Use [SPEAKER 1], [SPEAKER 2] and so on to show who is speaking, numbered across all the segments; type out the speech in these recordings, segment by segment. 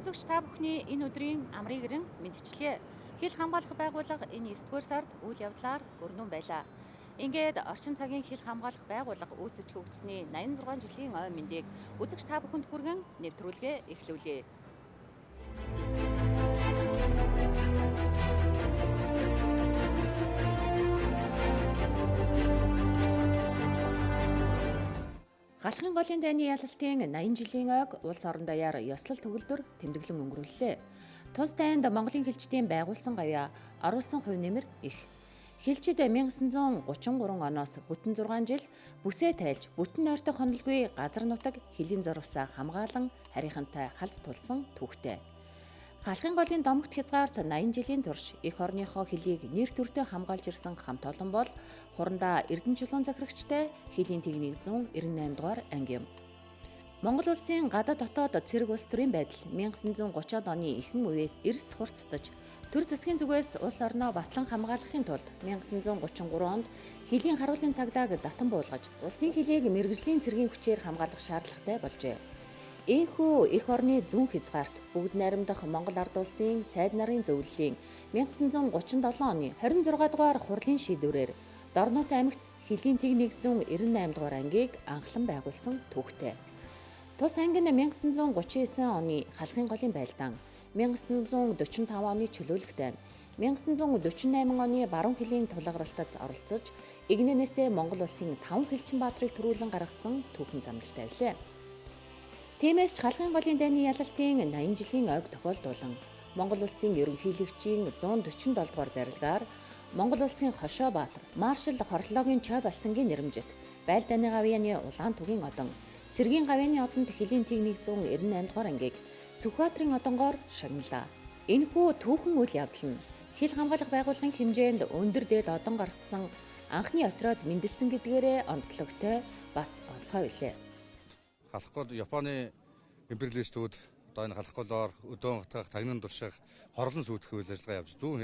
[SPEAKER 1] үзэгч та бүхний энэ өдрийн амрыг ирэн мэдчилгээ. Хил хамгаалах байгууллага энэ 9-р сард үйл явдлаар өрнөн байлаа. Ингээд орчин цагийн хил хамгаалах байгууллага үүсэж хөгжсөний 86 жилийн ой мэндийг үзэгч та бүхэнд хүргэн нэвтрүүлгээ эхлүүлье. Галхын голын дайны ялалтын 80 жилийн ойг улс орон даяар ёслол төгөлдөр тэмдэглэн өнгөрүүллээ. Тус дайнд Монголын хэлчдийн байгуулсан гавьяа оруулсан хувь нэмэр их. Хэлчид 1933 оноос бүтэн 6 жил бүсээ тайлж, бүтэн нойртой хонолгүй газар нутаг хөлийн зурвсаа хамгаалан харийнхантай халз тулсан түүхтэй. Галхын голын домогт хязгаарт 80 жилийн турш эх орныхоо хэлийг нэр төртөө хамгаалж ирсэн хамт олон бол хурандаа Эрдэнэ чулуун захирагчтай хөлийн техник 198 дугаар анги юм. Монгол улсын гадаад дотоод цэрэг улс төрийн байдал 1930-ад оны ихэнх үеэс эрс хурцдаж төр засгийн зүгээс улс орноо батлан хамгаалахын тулд 1933 онд хөлийн харуулын цагдааг татан буулгаж улсын хэлийг мэргэжлийн цэргийн хүчээр хамгаалах шаардлагатай болжээ. Ийхүү эх орны зүүн хязгаарт бүгд найрамдах Монгол ард улсын сайд нарын зөвлөлийн 1937 оны 26 дугаар хурлын шийдвэрээр Дорноот аймагт хөлийн техник 198 дугаар ангийг анхлан байгуулсан түүхтэй. Тус анги нь 1939 оны халахын голын байлдаан, 1945 оны чөлөөлөлтөнд, 1948 оны баруун хөлийн тулгаралтад оролцож, игнэнээсээ Монгол улсын 5 хэлчин баатрыг төрүүлэн гаргасан түүхэн замналтай байлээ. Тиймээс ч халахын голын дайны ялалтын 80 жилийн ойг тохиолдуулан Монгол улсын ерөнхийлөгчийн 147 дугаар зарилгаар Монгол улсын хошоо баатар маршал Хорлоогийн Чой Балсангийн нэрэмжит Baйл дайны гавьяаны улаан түгийн одон, цэргийн гавьяаны одонд хөлийн техник 198 дугаар ангийг Сүхбаатарын одонгоор шагналаа. Энэхүү түүхэн үйл явдал нь хил хамгаалах байгууллагын хэмжээнд өндөр дээд одон гартсан анхны отроод мэндэлсэн гэдгээрээ онцлогтой бас онцгой билээ.
[SPEAKER 2] Халах гол Японы империалистүүд одоо энэ халах голоор өдөөн гатгах, тагнан дурших, хорлон сүйтгэх үйл ажиллагаа явж зүүн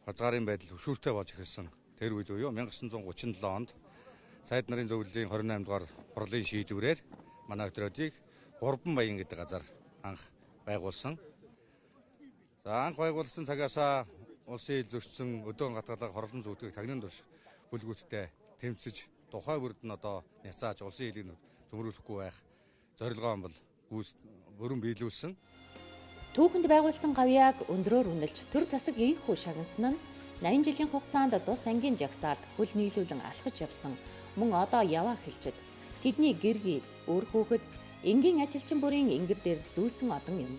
[SPEAKER 2] хязгаарын байдал хөшүүртэй болж эхэлсэн. Тэр үед буюу 1937 онд сайд нарын зөвлөлийн 28 дугаар хурлын шийдвэрээр манай отродыг 3 баян гэдэг газар анх байгуулсан. За анх байгуулсан цагаасаа улсын ил зөрчсөн өдөөн гатгалах, хорлон сүйтгэх, тагнан дурших бүлгүүттэй тэмцэж тухай бүрд нь одоо няцааж улсын хэлийг зөмрүүлэхгүй байх зорилгоо бол бүрэн биелүүлсэн.
[SPEAKER 1] Түүхэнд байгуулсан гавьяаг өндрөөр үнэлж төр засаг ийхүү шагнасан нь 80 жилийн хугацаанд тус ангийн жагсаалд хөл нийлүүлэн алхаж явсан мөн одоо яваа хэлчихэд тэдний гэргий, өөр хүүхэд, энгийн ажилчин бүрийн ингэр дээр зүүлсэн одон юм.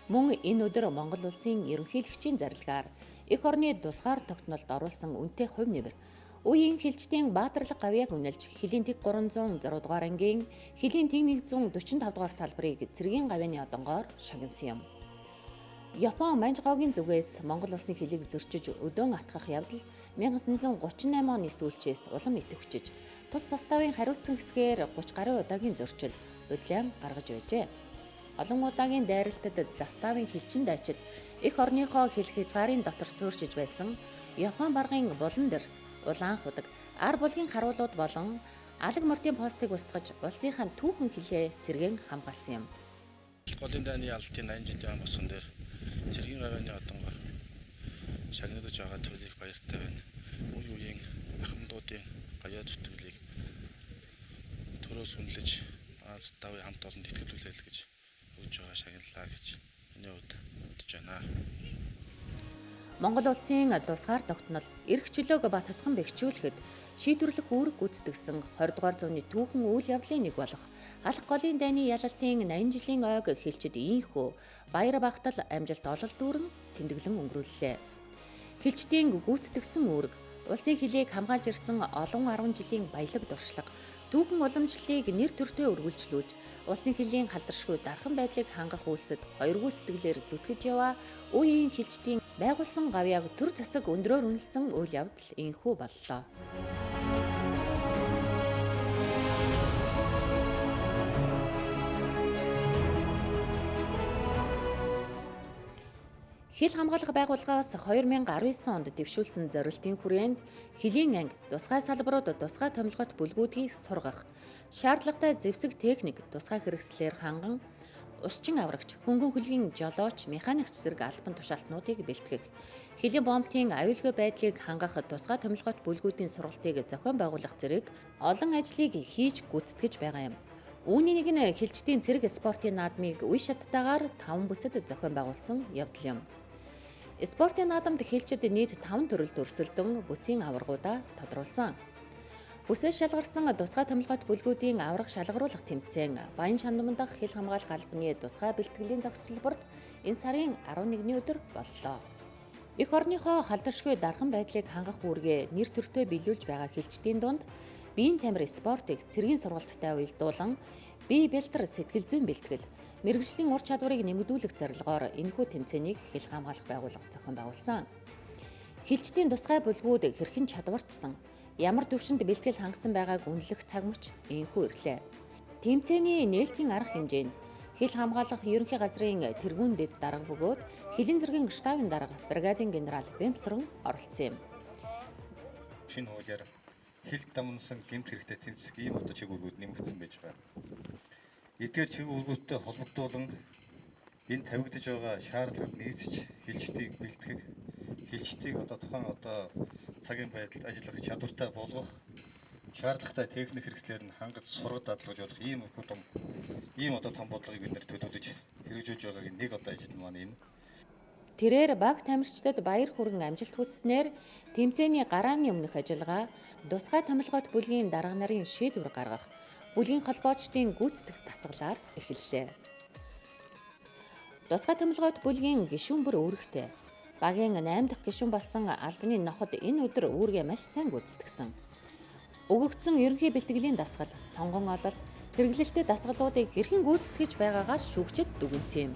[SPEAKER 1] Мөн энэ өдөр Монгол улсын ерөнхийлөгчийн зарилгаар эх орны тусгаар тогтнолд оруулсан үнэтэй хувь нэмэр үеийн хэлчдийн баатарлаг гавьяаг үнэлж хөлийн тэг 306 дугаар ангийн хөлийн техник 145 дугаар салбарыг цэргийн гавьяаны одонгоор шагнасан юм. Япон Манжгоогийн зүгээс Монгол улсын хэлийг зөрчиж өдөөн атгах явдал 1938 оны сүүлчээс улам идэвхжиж тус заставын хариуцсан хэсгээр 30 гаруй удаагийн зөрчил, хөдлөм гаргаж байжээ. Олон удаагийн дайралтад заставын хэлчин дайчид эх орныхоо хэл хязгаарын дотор суурьшиж байсан Япон баргын булан дэрс, улаан худаг, ар булгийн харуулууд болон алаг мордын постыг устгаж улсынхаа түүхэн хэлээ сэргээн хамгаалсан юм.
[SPEAKER 3] Голын дайны ялалтын 80 жилийн босгон дээр цэргийн гавьяаны одонгоор шагнадаж байгаа төлөвийг баяртай байна. Үе үеийн ахмадуудын гавьяа зүтгэлийг төрөөс үнэлж заставын хамт олонд итгэлүүлэл гэж өгж байгаа шагналаа гэж миний хувьд бодож байна.
[SPEAKER 1] Монгол улсын тусгаар тогтнол эрх чөлөөг бат татхан бэхжүүлэхэд шийдвэрлэх үүрэг гүйцэтгсэн 20 дугаар зууны түүхэн үйл явдлын нэг болох халах голын дайны ялалтын 80 жилийн ойг хэлчид ийхүү баяр багтал амжилт олол дүүрэн тэмдэглэн өнгөрүүллээ. Хэлчдийн гүйцэтгсэн үүрэг улсын хэлийг хамгаалж ирсэн олон 10 жилийн баялаг дуршлаг түүхэн уламжлалыг нэр төртөө үргэлжлүүлж улсын хэллийн халдаршгүй дархан байдлыг хангах үйлсэд хоёр гүйцэтгэлээр зүтгэж яваа үеийн хэлчдийн байгуулсан гавьяаг төр засаг өндрөөр үнэлсэн үйл явдал ийхүү боллоо. Хил хамгаалах байгууллагаас 2019 онд дэвшүүлсэн зорилтын хүрээнд хөлийн анги, тусгай салбарууд тусгай томилгот бүлгүүдийг сургах, шаардлагатай зэвсэг техник тусгай хэрэгслээр ханган усчин аврагч, хөнгөн хөлгийн жолооч, механикч зэрэг албан тушаалтнуудыг бэлтгэх, хилийн бомбын аюулгүй байдлыг хангах тусгай томилгоот бүлгүүдийн сургалтыг зохион байгуулах зэрэг олон ажлыг хийж гүйцэтгэж байгаа юм. Үүний нэг нь хилчдийн цэрэг спортын наадмыг үе шаттайгаар 5 бүсэд зохион байгуулсан явдал юм. Спортын наадамд хилчид нийт 5 төрөлд өрсөлдөн бүсийн аваргуудаа тодруулсан. Бүсээс шалгарсан тусгай томилгоот бүлгүүдийн аврах шалгаруулах тэмцээн Баян Шанаман дахь хил хамгаалах албаны тусгай бэлтгэлийн зохицолборт энэ сарын 11-ний өдөр боллоо. Эх орныхоо халдваршгүй дархан байдлыг хангах үүргээ нэр төртөө биелүүлж байгаа хилчдийн дунд биеийн тамир спортыг цэргийн сургалттай уялдуулан бие бэлтэр сэтгэл зүйн бэлтгэл, мэрэгжлийн ур чадварыг нэмэгдүүлэх зорилгоор энэхүү тэмцээнийг хил хамгаалах байгууллага зохион байгуулсан. Хилчдийн тусгай бүлгүүд хэрхэн чадварчсан, ямар төвшөнд бэлтгэл хангасан байгааг үнэлэх цаг мөч энэхүү ирлээ. Тэмцээний нээлтийн арга хэмжээнд хил хамгаалах ерөнхий газрын тэргүүн дэд дарга бөгөөд хилийн зэргийн штабын дарга бригадын генерал Бэмсрэн оролцсон юм.
[SPEAKER 4] Шинэ хуулиар хил дамнасан гэмт хэрэгтэй тэмцэх ийм одоо чиг үүргүүд нэмэгдсэн байж байгаа. Эдгээр чиг үүргүүдтэй холбогдуулан энэ тавигдж байгаа шаардлагад нийцэж хилчдийг бэлтгэх, хилчдийг одоо тухайн цагийн байдалд ажиллах чадвартай болгох, шаардлагатай техник хэрэгслээр нь хангаж сургад дадлгаж болох ийм том бодлогыг бид нэр төлөвлөж хэрэгжүүлж байгаагийн нэг ажил маань энэ.
[SPEAKER 1] Тэрээр баг тамирчдад баяр хүрэн амжилт хүсснээр тэмцээний гарааны өмнөх ажиллагаа тусгай томилгоот бүлгийн дарга нарын шийдвэр гаргах, бүлгийн холбоочдын гүйцэтгэх дасгалаар эхэллээ. Тусгай томилгоот бүлгийн гишүүн бүр үүрэгтэй. Багийн 8 дахь гишүүн болсон албаны ноход энэ өдөр үүргээ маш сайн гүйцэтгсэн. Өгөгдсөн ерөнхий бэлтгэлийн дасгал, сонгон ололт, хэрэглэлтэй дасгалуудыг хэрхэн гүйцэтгэж байгаагаар шүүгчэд дүгнсэн юм.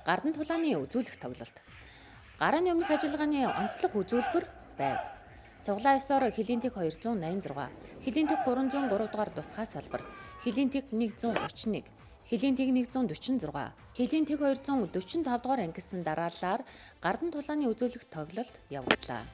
[SPEAKER 1] Гардан тулааны үзүүлэх тоглолт. Гарааны өмнөх ажиллагааны онцлог үзүүлбэр байв. Суглаа ёсоор хилийн тэг 286, хилийн тэг 303 дугаар тусгай салбар, хилийн тэг 131, хилийн тэг 146, хилийн тэг 245 дугаар ангилсан дараалалаар гардан тулааны үзүүлэх тоглолт явагдлаа.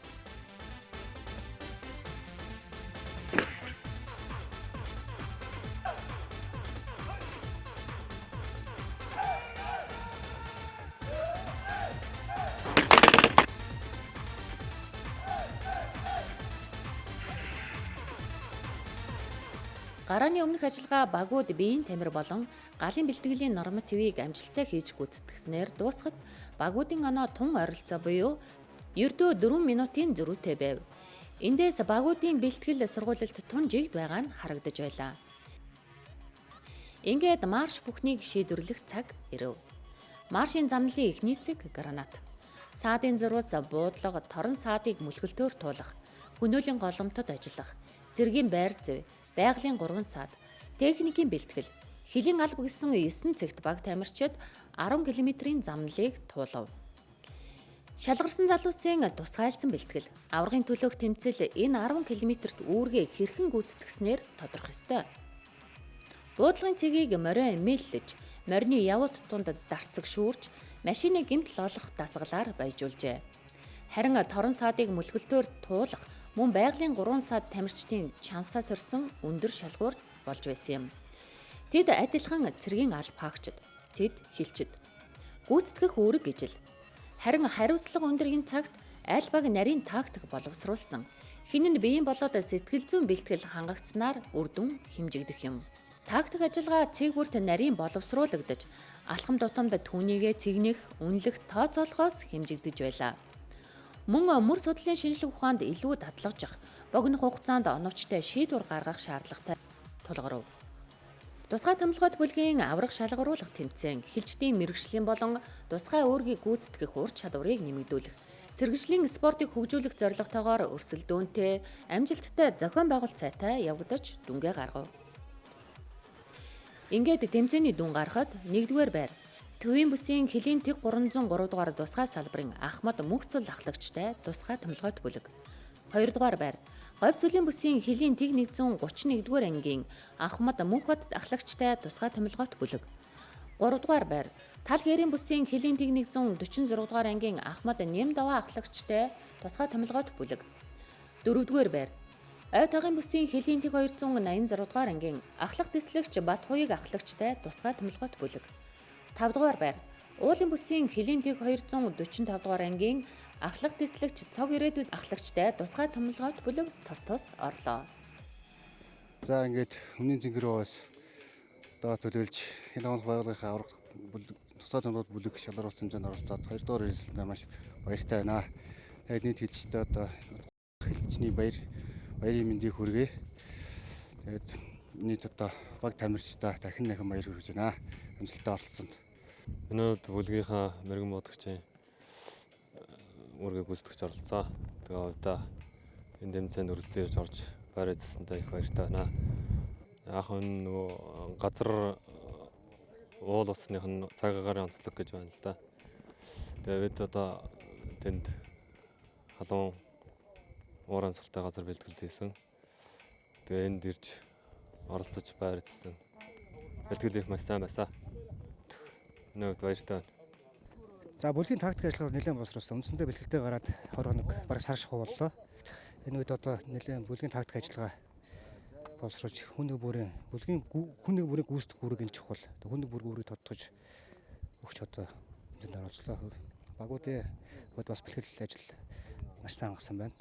[SPEAKER 1] Гарааны өмнөх ажиллагаа багууд биеийн тамир болон галын бэлтгэлийн нормативыг амжилттай хийж гүйцэтгснээр дуусахад багуудын оноо тун ойролцоо буюу ердөө 4 минутын зөрүүтэй байв. Эндээс багуудын бэлтгэл сургуульд тун жигд байгаа нь харагдаж байлаа. Ингээд марш бүхнийг шийдвэрлэх цаг ирэв. Маршийн замналын эхний цэг гранат. Саадын зурвас буудлага, торон саадыг мөлхөлтөөр туулах, хөнөөлийн голомтод ажиллах, зэргийн байр зэв, байгалийн 3 саад, техникийн бэлтгэл, хилийн алба гэсэн 9 цэгт баг тамирчид 10 км-ийн замналыг туулав. Шалгарсан залуусын тусгайлсан бэлтгэл, аваргын төлөөх тэмцэл энэ 10 км-т үүргээ хэрхэн гүйцэтгснээр тодорох ёстой. Буудлагын цэгийг морио эмээллэж, морины явуу тутамд дарцаг шүүрч, машины гэмтэл олох дасгалаар баяжуулжээ. Харин торон саадыг мөлхөлтөөр туулах мөн байгалийн 3 саад тамирчдын чансаа сорьсон өндөр шалгуур болж байсан юм. Тэд адилхан цэргийн алба хаагчид, тэд хилчид. Гүйцэтгэх үүрэг гижил. Харин хариуцлага өндөр энэ цагт аль баг нарийн тактик боловсруулсан. Хин нь биеийн болоод сэтгэл зүйн бэлтгэл хангагдсанаар үр дүн хэмжигдэх юм. Тактик ажиллагаа цэг бүрт нарийн боловсруулагдаж, алхам тутамд түүнийгээ цэгнэх, үнэлэх тооцоолохоос хэмжигдэж байлаа. Мөн мөр судлалын шинжилгээ ухаанд илүү дадлагжих, богино хугацаанд оновчтой шийдвэр гаргах шаардлагатай тулгарв. Тусгай томилгоот бүлгийн аврах шалгаруулах тэмцээн хилчдийн мэрэгжлийн болон тусгай үүргийг гүйцэтгэх ур чадварыг нэмэгдүүлэх, Цэргэжлийн спортыг хөгжүүлэх зорилготойгоор өрсөлдөөнтэй, амжилттай зохион байгуулалт сайтай явагдаж дүнгээ гаргав. Ингээд тэмцээний дүн гарахад 1-р байр Төвийн бүсийн Хилийн тэг 303 дугаар тусгай салбарын Ахмад Мөнхцөл ахлагчтай тусгай томилгойт бүлэг. 2-р байр Говь цөлийн бүсийн Хилийн тэг 131-р ангийн Ахмад Мөнхбат ахлагчтай тусгай томилгойт бүлэг. 3-р байр Тал гэрийн бүсийн Хилийн тэг 146-р ангийн Ахмад Нямдаваа ахлагчтай тусгай томилгойт бүлэг. 4-р байр Ой тагийн бүсийн Хилийн тэг 286-р ангийн ахлах дэслэгч Бат хуйг ахлагчтай тусгай томилгойт бүлэг. 5-р байр Уулын бүсийн Хилийн тэг 245-р ангийн ахлах дэслэгч Цог ирээдүйн ахлагчтай тусгай томилгойт бүлэг тус орлоо.
[SPEAKER 5] За ингээд өмнгийн зингэрөөс одоо төлөөлж хил хоног байгууллагынхаа аврах тусгай томилгойт бүлэг шалралт хэмжээнд оролцоод 2-р ирэлцэлд маш баяртай байна. Тэгээд нийт хэлжтэй одоо хэлчний баярын мэндийг хүргэе. Тэгээд нийт одоо баг тамирчдаа дахин баяр хүргэж байна. Амжилттай оролцсонд.
[SPEAKER 6] Өнөөдөр бүлгийнхаа мэрэгэн бодогчийн үүргийг гүйцэтгэж оролцоо. Тэгээ хувьдаа энэ тэмцээнд өрөлцөн ирж орж байр эзэлсэнтэй их баяртай байна. Яг энэ нөгөө газар уул усных нь цаг агаарын онцлог гэж байна л да. Тэгээ бид одоо тэнд халуун уур амьсгалтай газар бэлтгэлд хийсэн. Тэгээ энд ирж оролцож байр эзэлсэн. Бэлтгэл их маш сайн байсан. Нөөд баяртай.
[SPEAKER 7] За бүлгийн тактик ажиллагаа нэлээд боловсруулсан. Үндсэндээ бэлтгэлтэй гараад 20 хоног бараг сар шахуу боллоо. Энэ үед одоо нэлээд бүлгийн тактик ажиллагаа боловсруулж хүн нэг бүрийн гүйцэтгэх үүрэг энэ чухал. Хүн нэг бүрийн үүргийг тодтогч өгч одоо энд оролцлоо. Багуудын хувьд бас бэлтгэл ажил маш сайн хангасан байна.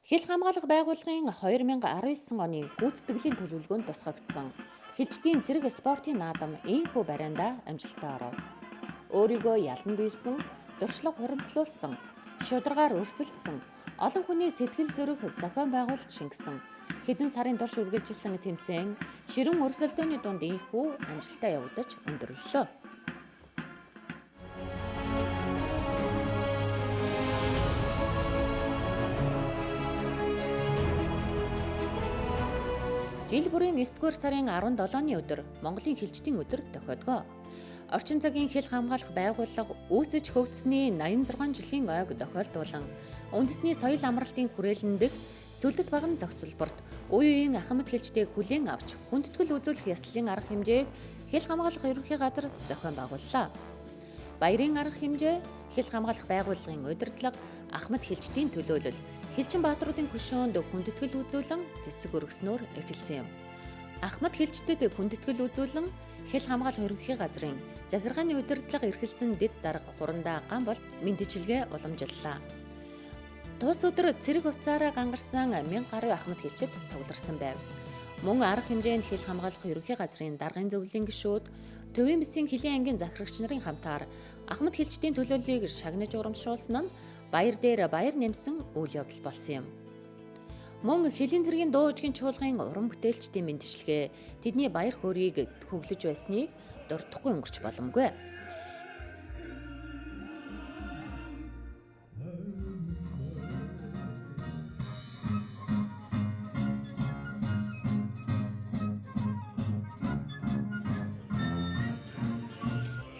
[SPEAKER 1] Хил хамгаалах байгууллагын 2019 оны гүйцэтгэлийн төлөвлөгөөнд тусгагдсан Хилчдийн цэрэг спортын наадам ийхүү барайндаа амжилттай оров. Өөрийгөө ялан дийлсэн, дуршлаг хуримтлуулсан, шударгаар өрсөлдсөн, олон хүний сэтгэл зүрэх зохион байгуулалт шингэсэн хэдэн сарын турш үргэлжилсэн тэмцээн ширэн өрсөлдөөний дунд ийхүү амжилттай явагдаж өндөрлөлөө. Жил бүрийн 9-р сарын 17-ны өдөр Монголын хилчдийн өдөр тохиодгоо. Орчин цагийн хил хамгаалах байгууллага үүсэж хөгжсөний 86 жилийн ойг тохиолдуулан үндэсний соёл амралтын хүрээлэндэх сүлдэт баган зохицолборт үе үеийн ахмад хилчдийг хүлээн авч хүндэтгэл үзүүлэх ёслолын арга хэмжээг хил хамгаалах ерөнхий газар зохион байгууллаа. Баярын арга хэмжээ хил хамгаалах байгууллагын удирдлага ахмад хилчдийн төлөөлөл Хилчин баатруудын хөшөөнд хүндэтгэл үзүүлэн цэцэг өргөснөөр эхэлсэн юм. Ахмад хилчдэд хүндэтгэл үзүүлэн хил хамгаалах ерөнхий газрын захиргааны удирдлага эрхэлсэн дэд дарга хурандаа ган бол мэдчилгээ уламжлалаа. Тус өдөр цэрэг хувцаараа гангарсан 1000 гаруй ахмад хилчид цугларсан байв. Мөн арга хэмжээнд хил хамгаалах ерөнхий газрын даргын зөвлөлийн гишүүд Төвийн бүсийн Хилийн ангийн захирагч нарын хамтаар ахмад хилчдийн төлөөллийг шагнаж урамшуулсан нь баяр дээр баяр нэмсэн үйл явдал болсон юм. Мөн Хилийн цэргийн дуу хөгжгийн чуулгын уран бүтээлчдийн мэндчилгээ тэдний баяр хөөргийг хөглөж байсныг дурдахгүй өнгөрч боломгүй.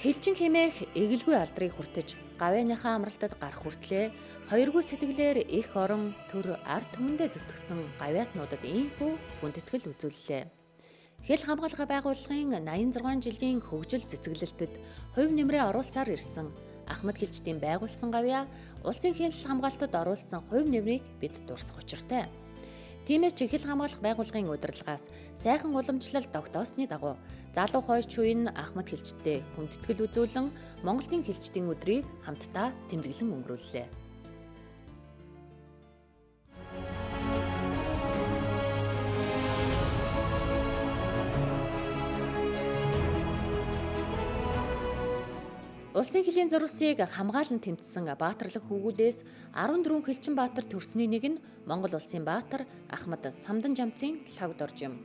[SPEAKER 1] Хилчин хэмээх эгэлгүй алдрыг хүртэж гавьяаныхаа амралтад гарах хүртлээр хоёргүй сэтгэлээр их орон төр ард түмэндээ зүтгэсэн гавьяатнуудад ийхүү хүндэтгэл үзүүллээ. Хил хамгаалах байгууллагын 86 жилийн хөгжил цэцэглэлтэд хувь нэмрээ оруулсаар ирсэн ахмад хилчдийн байгуулсан гавьяа улсын хил хамгаалтад оруулсан хувь нэмрийг бид дурсах учиртай. Тиймээс ч хил хамгаалах байгууллагын удирдлагаас сайхан уламжлалт тогтоосны дагуу залуу хойч үеийн ахмад хилчдэд хүндэтгэл үзүүлэн Монголын хилчдийн өдрийг хамтдаа тэмдэглэн өнгөрүүллээ. Улсын хилийн зурвасыг хамгаалан тэмцсэн баатарлаг хүүгүүдээс 14 хилчин баатар төрсний нэг нь Монгол улсын баатар Ахмад Самдан Жамцын лавд орж юм.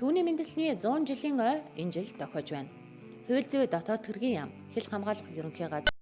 [SPEAKER 1] Түүний мэндэлсний 100 жилийн ой энэ жил тохиож байна. Хууль зүйн дотоод хэргийн яам, хил хамгаалах ерөнхий газар,